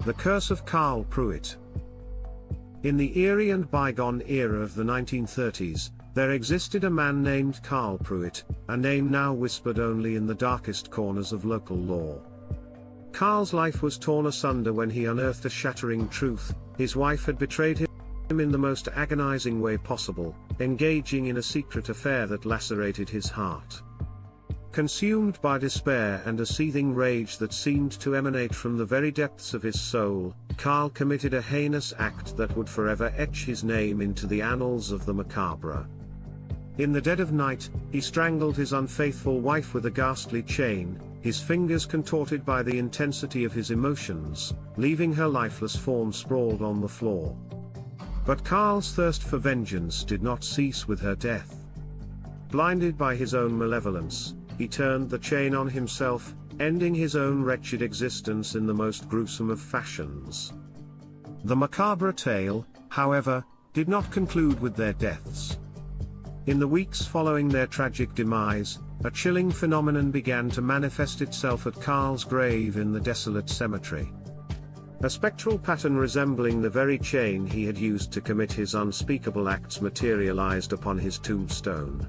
The Curse of Carl Pruitt. In the eerie and bygone era of the 1930s, there existed a man named Carl Pruitt, a name now whispered only in the darkest corners of local lore. Carl's life was torn asunder when he unearthed a shattering truth: his wife had betrayed him in the most agonizing way possible, engaging in a secret affair that lacerated his heart. Consumed by despair and a seething rage that seemed to emanate from the very depths of his soul, Carl committed a heinous act that would forever etch his name into the annals of the macabre. In the dead of night, he strangled his unfaithful wife with a ghastly chain, his fingers contorted by the intensity of his emotions, leaving her lifeless form sprawled on the floor. But Carl's thirst for vengeance did not cease with her death. Blinded by his own malevolence, he turned the chain on himself, ending his own wretched existence in the most gruesome of fashions. The macabre tale, however, did not conclude with their deaths. In the weeks following their tragic demise, a chilling phenomenon began to manifest itself at Carl's grave in the desolate cemetery. A spectral pattern resembling the very chain he had used to commit his unspeakable acts materialized upon his tombstone.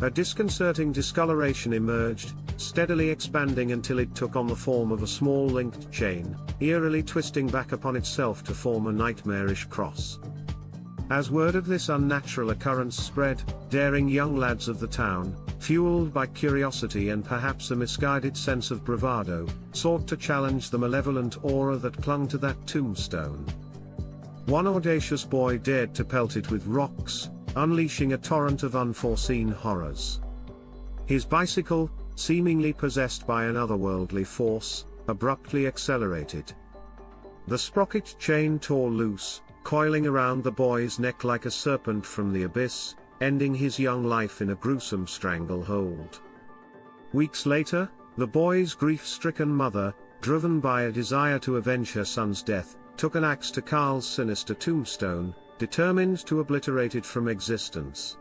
A disconcerting discoloration emerged, steadily expanding until it took on the form of a small linked chain, eerily twisting back upon itself to form a nightmarish cross. As word of this unnatural occurrence spread, daring young lads of the town, fueled by curiosity and perhaps a misguided sense of bravado, sought to challenge the malevolent aura that clung to that tombstone. One audacious boy dared to pelt it with rocks, unleashing a torrent of unforeseen horrors. His bicycle, seemingly possessed by an otherworldly force, abruptly accelerated. The sprocket chain tore loose, coiling around the boy's neck like a serpent from the abyss, ending his young life in a gruesome stranglehold. Weeks later, the boy's grief-stricken mother, driven by a desire to avenge her son's death, took an axe to Carl's sinister tombstone, determined to obliterate it from existence.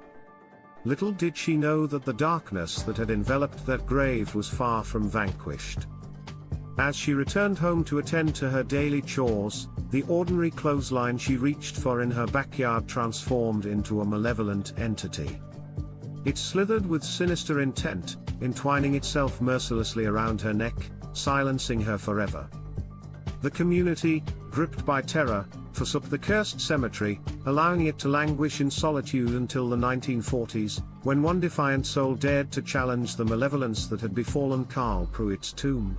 Little did she know that the darkness that had enveloped that grave was far from vanquished. As she returned home to attend to her daily chores, the ordinary clothesline she reached for in her backyard transformed into a malevolent entity. It slithered with sinister intent, entwining itself mercilessly around her neck, silencing her forever. The community, gripped by terror, forsook the cursed cemetery, allowing it to languish in solitude until the 1940s, when one defiant soul dared to challenge the malevolence that had befallen Carl Pruitt's tomb.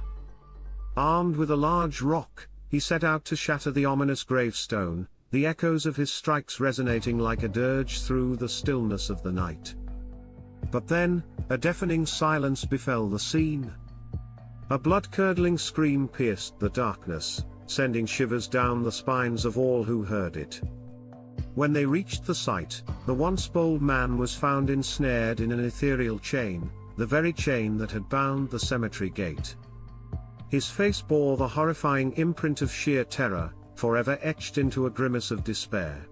Armed with a large rock, he set out to shatter the ominous gravestone, the echoes of his strikes resonating like a dirge through the stillness of the night. But then, a deafening silence befell the scene. A blood-curdling scream pierced the darkness, sending shivers down the spines of all who heard it. When they reached the site, the once bold man was found ensnared in an ethereal chain, the very chain that had bound the cemetery gate. His face bore the horrifying imprint of sheer terror, forever etched into a grimace of despair.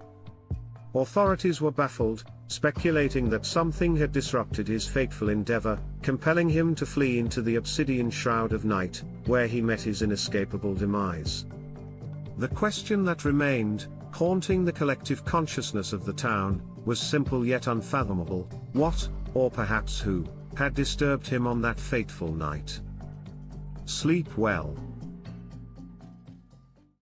Authorities were baffled, speculating that something had disrupted his fateful endeavor, compelling him to flee into the obsidian shroud of night, where he met his inescapable demise. The question that remained, haunting the collective consciousness of the town, was simple yet unfathomable: what, or perhaps who, had disturbed him on that fateful night? Sleep well.